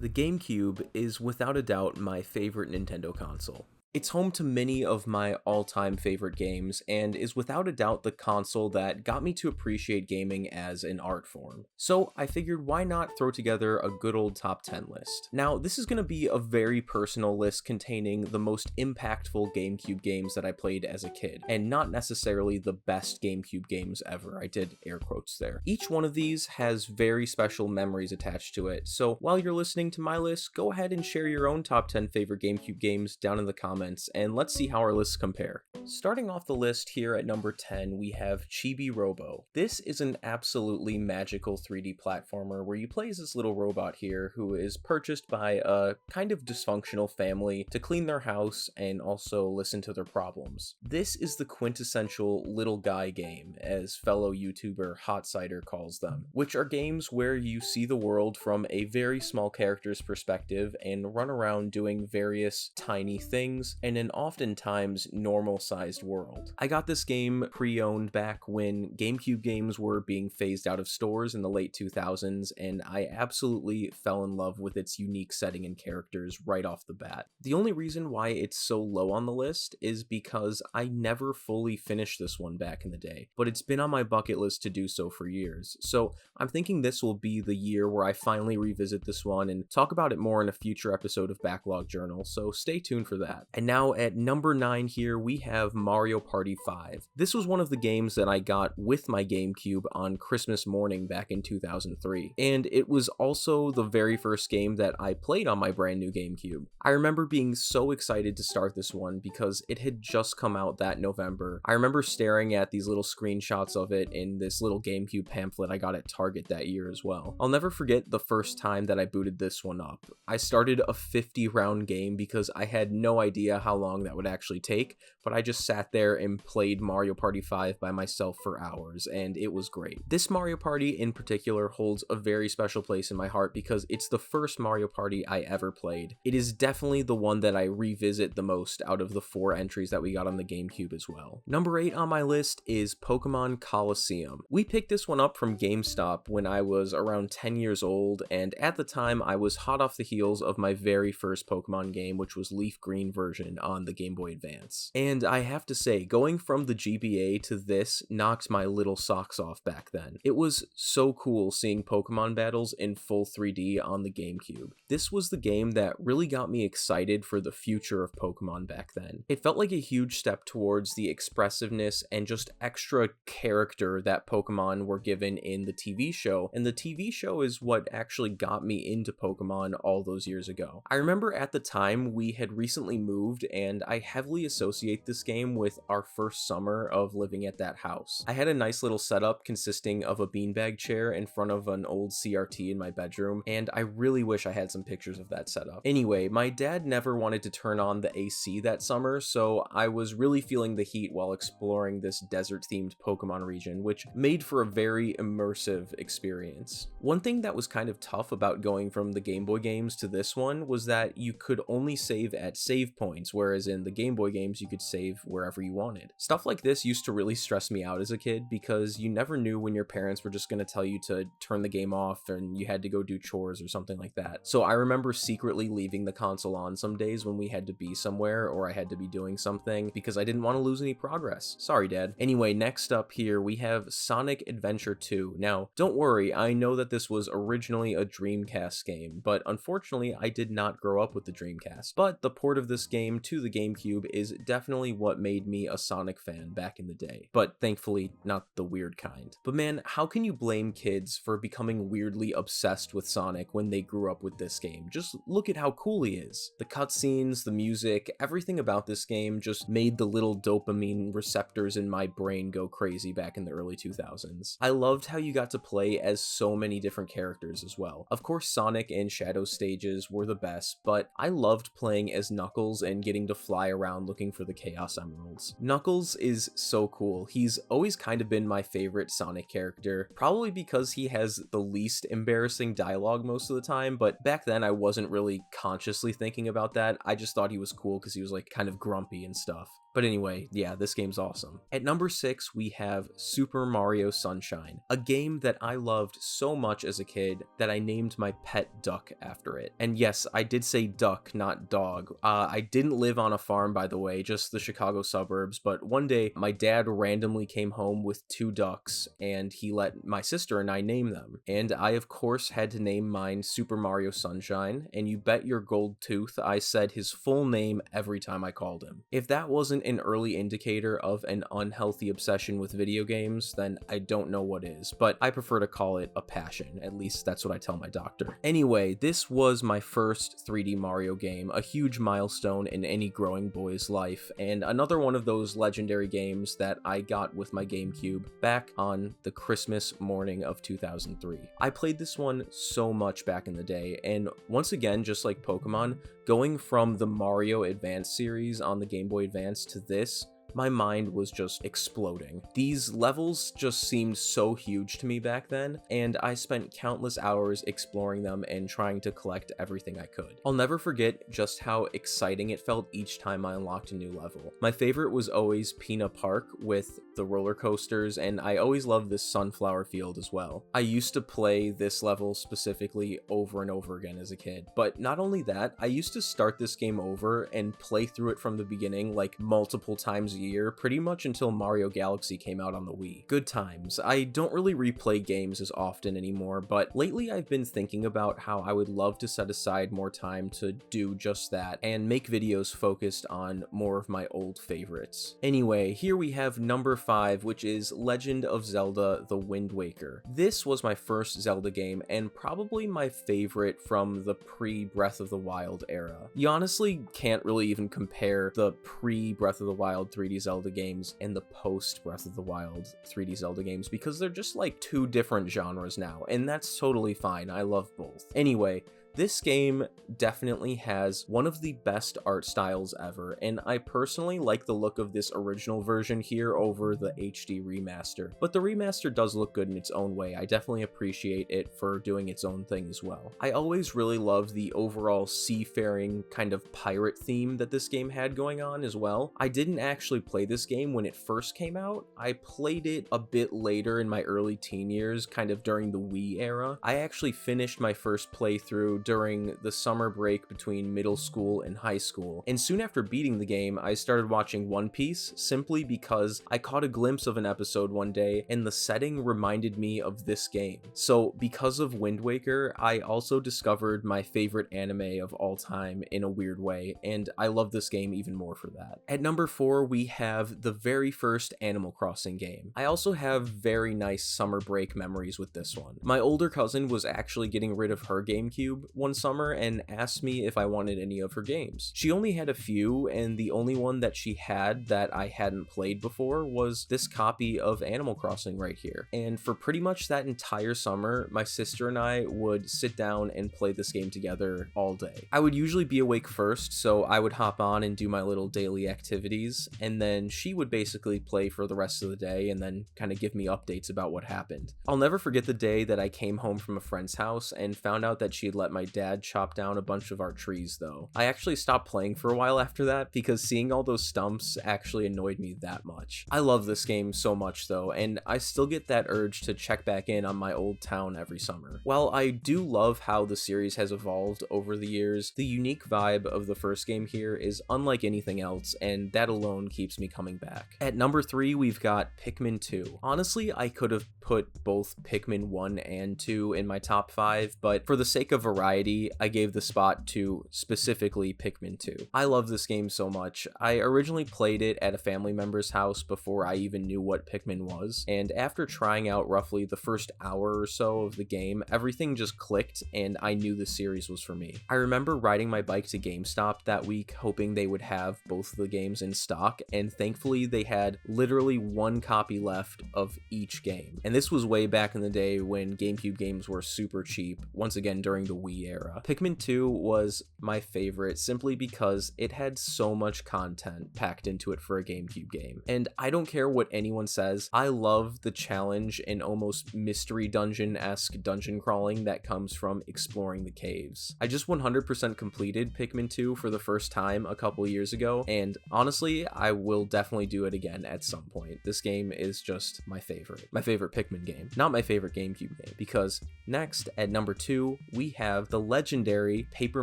The GameCube is without a doubt my favorite Nintendo console. It's home to many of my all-time favorite games, and is without a doubt the console that got me to appreciate gaming as an art form. So I figured why not throw together a good old top 10 list. Now this is going to be a very personal list containing the most impactful GameCube games that I played as a kid, and not necessarily the best GameCube games ever. I did air quotes there. Each one of these has very special memories attached to it, so while you're listening to my list, go ahead and share your own top 10 favorite GameCube games down in the comments, and let's see how our lists compare. Starting off the list here at number 10, we have Chibi-Robo. This is an absolutely magical 3D platformer where you play as this little robot here who is purchased by a kind of dysfunctional family to clean their house and also listen to their problems. This is the quintessential little guy game, as fellow YouTuber Hot Cider calls them, which are games where you see the world from a very small character's perspective and run around doing various tiny things in an oftentimes normal-sized world. I got this game pre-owned back when GameCube games were being phased out of stores in the late 2000s, and I absolutely fell in love with its unique setting and characters right off the bat. The only reason why it's so low on the list is because I never fully finished this one back in the day, but it's been on my bucket list to do so for years, so I'm thinking this will be the year where I finally revisit this one and talk about it more in a future episode of Backlog Journal, so stay tuned for that. And now at number 9 here, we have Mario Party 5. This was one of the games that I got with my GameCube on Christmas morning back in 2003, and it was also the very first game that I played on my brand new GameCube. I remember being so excited to start this one because it had just come out that November. I remember staring at these little screenshots of it in this little GameCube pamphlet I got at Target that year as well. I'll never forget the first time that I booted this one up. I started a 50-round game because I had no idea how long that would actually take, but I just sat there and played Mario Party 5 by myself for hours, and it was great. This Mario Party in particular holds a very special place in my heart because it's the first Mario Party I ever played. It is definitely the one that I revisit the most out of the 4 entries that we got on the GameCube as well. Number 8 on my list is Pokemon Colosseum. We picked this one up from GameStop when I was around 10 years old, and at the time I was hot off the heels of my very first Pokemon game, which was Leaf Green version on the Game Boy Advance. And I have to say, going from the GBA to this knocked my little socks off back then. It was so cool seeing Pokemon battles in full 3D on the GameCube. This was the game that really got me excited for the future of Pokemon back then. It felt like a huge step towards the expressiveness and just extra character that Pokemon were given in the TV show, and the TV show is what actually got me into Pokemon all those years ago. I remember at the time we had recently moved, and I heavily associate this game with our first summer of living at that house. I had a nice little setup consisting of a beanbag chair in front of an old CRT in my bedroom, and I really wish I had some pictures of that setup. Anyway, my dad never wanted to turn on the AC that summer, so I was really feeling the heat while exploring this desert-themed Pokemon region, which made for a very immersive experience. One thing that was kind of tough about going from the Game Boy games to this one was that you could only save at save points, whereas in the Game Boy games you could save wherever you wanted. Stuff like this used to really stress me out as a kid because you never knew when your parents were just going to tell you to turn the game off and you had to go do chores or something like that. So I remember secretly leaving the console on some days when we had to be somewhere or I had to be doing something because I didn't want to lose any progress. Sorry, Dad. Anyway, next up here we have Sonic Adventure 2. Now, don't worry, I know that this was originally a Dreamcast game, but unfortunately I did not grow up with the Dreamcast. But the port of this game to the GameCube is definitely what made me a Sonic fan back in the day, but thankfully not the weird kind. But man, how can you blame kids for becoming weirdly obsessed with Sonic when they grew up with this game? Just look at how cool he is. The cutscenes, the music, everything about this game just made the little dopamine receptors in my brain go crazy back in the early 2000s. I loved how you got to play as so many different characters as well. Of course, Sonic and Shadow stages were the best, but I loved playing as Knuckles and and getting to fly around looking for the Chaos Emeralds. Knuckles is so cool. He's always kind of been my favorite Sonic character, probably because he has the least embarrassing dialogue most of the time, but back then I wasn't really consciously thinking about that. I just thought he was cool because he was like kind of grumpy and stuff. But anyway, yeah, this game's awesome. At number 6, we have Super Mario Sunshine, a game that I loved so much as a kid that I named my pet duck after it. And yes, I did say duck, not dog. I didn't live on a farm, by the way, just the Chicago suburbs, but one day my dad randomly came home with 2 ducks, and he let my sister and I name them. And I, of course, had to name mine Super Mario Sunshine, and you bet your gold tooth I said his full name every time I called him. If that wasn't an early indicator of an unhealthy obsession with video games, then I don't know what is, but I prefer to call it a passion. At least that's what I tell my doctor. Anyway, this was my first 3D Mario game, a huge milestone in any growing boy's life, and another one of those legendary games that I got with my GameCube back on the Christmas morning of 2003. I played this one so much back in the day, and once again, just like Pokemon, going from the Mario Advance series on the Game Boy Advance to this, my mind was just exploding. These levels just seemed so huge to me back then, and I spent countless hours exploring them and trying to collect everything I could. I'll never forget just how exciting it felt each time I unlocked a new level. My favorite was always Pina Park with the roller coasters, and I always loved this sunflower field as well. I used to play this level specifically over and over again as a kid, but not only that, I used to start this game over and play through it from the beginning like multiple times a year, pretty much until Mario Galaxy came out on the Wii. Good times. I don't really replay games as often anymore, but lately I've been thinking about how I would love to set aside more time to do just that and make videos focused on more of my old favorites. Anyway, here we have number 5, which is Legend of Zelda: The Wind Waker. This was my first Zelda game and probably my favorite from the pre-Breath of the Wild era. You honestly can't really even compare the pre-Breath of the Wild 3D Zelda games and the post-Breath of the Wild 3D Zelda games because they're just like 2 different genres now, and that's totally fine. I love both. Anyway, this game definitely has one of the best art styles ever, and I personally like the look of this original version here over the HD remaster, but the remaster does look good in its own way. I definitely appreciate it for doing its own thing as well. I always really loved the overall seafaring kind of pirate theme that this game had going on as well. I didn't actually play this game when it first came out. I played it a bit later in my early teen years, kind of during the Wii era. I actually finished my first playthrough during the summer break between middle school and high school, and soon after beating the game, I started watching One Piece simply because I caught a glimpse of an episode one day and the setting reminded me of this game. So because of Wind Waker, I also discovered my favorite anime of all time in a weird way, and I love this game even more for that. At number 4, we have the very first Animal Crossing game. I also have very nice summer break memories with this one. My older cousin was actually getting rid of her GameCube one summer and asked me if I wanted any of her games. She only had a few, and the only one that she had that I hadn't played before was this copy of Animal Crossing right here. And for pretty much that entire summer, my sister and I would sit down and play this game together all day. I would usually be awake first, so I would hop on and do my little daily activities, and then she would basically play for the rest of the day and then kind of give me updates about what happened. I'll never forget the day that I came home from a friend's house and found out that she had let my dad chop down a bunch of our trees though. I actually stopped playing for a while after that because seeing all those stumps actually annoyed me that much. I love this game so much though, and I still get that urge to check back in on my old town every summer. While I do love how the series has evolved over the years, the unique vibe of the first game here is unlike anything else, and that alone keeps me coming back. At number 3, we've got Pikmin 2. Honestly, I could have put both Pikmin 1 and 2 in my top 5, but for the sake of variety, I gave the spot to specifically Pikmin 2. I love this game so much. I originally played it at a family member's house before I even knew what Pikmin was, and after trying out roughly the first hour or so of the game, everything just clicked and I knew the series was for me. I remember riding my bike to GameStop that week hoping they would have both of the games in stock, and thankfully they had literally 1 copy left of each game. And this was way back in the day when GameCube games were super cheap, once again during the Wii Wii era. Pikmin 2 was my favorite simply because it had so much content packed into it for a GameCube game. And I don't care what anyone says, I love the challenge and almost mystery dungeon-esque dungeon crawling that comes from exploring the caves. I just 100% completed Pikmin 2 for the first time a couple years ago, and honestly, I will definitely do it again at some point. This game is just my favorite Pikmin game, not my favorite GameCube game, because next at number 2, we have the legendary Paper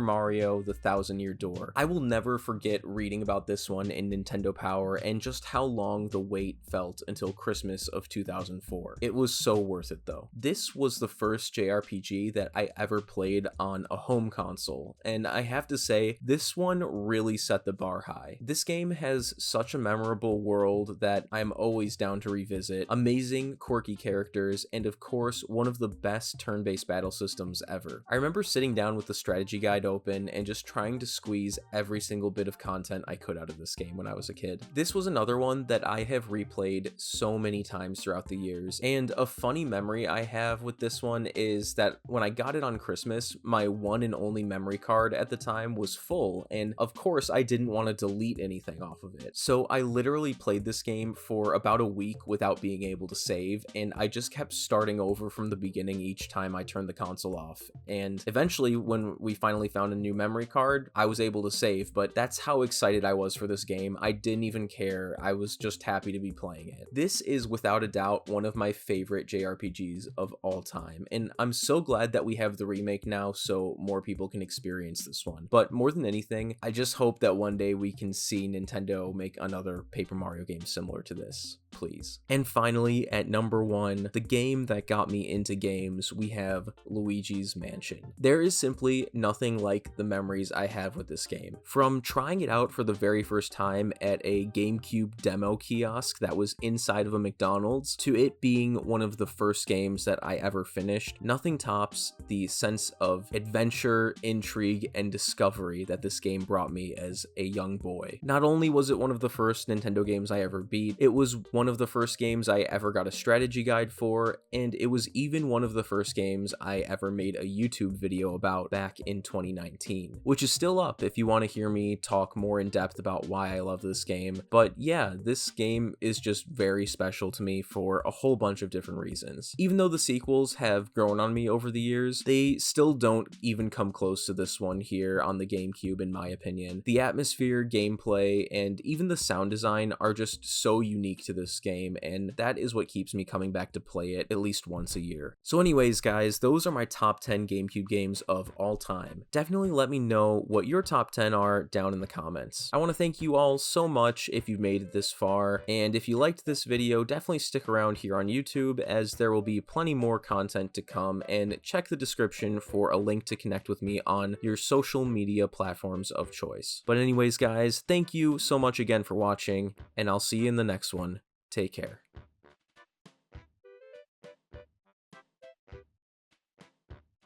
Mario: The Thousand Year Door. I will never forget reading about this one in Nintendo Power and just how long the wait felt until Christmas of 2004. It was so worth it though. This was the first JRPG that I ever played on a home console, and I have to say, this one really set the bar high. This game has such a memorable world that I'm always down to revisit, amazing quirky characters, and of course, one of the best turn-based battle systems ever. I remember sitting down with the strategy guide open and just trying to squeeze every single bit of content I could out of this game when I was a kid. This was another one that I have replayed so many times throughout the years, and a funny memory I have with this one is that when I got it on Christmas, my one and only memory card at the time was full, and of course I didn't want to delete anything off of it. So I literally played this game for about a week without being able to save, and I just kept starting over from the beginning each time I turned the console off. And eventually, when we finally found a new memory card, I was able to save, but that's how excited I was for this game. I didn't even care. I was just happy to be playing it. This is without a doubt one of my favorite JRPGs of all time, and I'm so glad that we have the remake now so more people can experience this one. But more than anything, I just hope that one day we can see Nintendo make another Paper Mario game similar to this, please. And finally, at number 1, the game that got me into games, we have Luigi's Mansion. There is simply nothing like the memories I have with this game. From trying it out for the very first time at a GameCube demo kiosk that was inside of a McDonald's, to it being one of the first games that I ever finished, nothing tops the sense of adventure, intrigue, and discovery that this game brought me as a young boy. Not only was it one of the first Nintendo games I ever beat, it was one of the first games I ever got a strategy guide for, and it was even one of the first games I ever made a YouTube video about back in 2019, which is still up if you want to hear me talk more in depth about why I love this game. But yeah, this game is just very special to me for a whole bunch of different reasons. Even though the sequels have grown on me over the years, they still don't even come close to this one here on the GameCube in my opinion. The atmosphere, gameplay, and even the sound design are just so unique to this game, and that is what keeps me coming back to play it at least once a year. So anyways guys, those are my top 10 GameCube games of all time. Definitely let me know what your top 10 are down in the comments. I want to thank you all so much if you've made it this far, and if you liked this video, definitely stick around here on YouTube as there will be plenty more content to come, and check the description for a link to connect with me on your social media platforms of choice. But anyways guys, thank you so much again for watching, and I'll see you in the next one. Take care.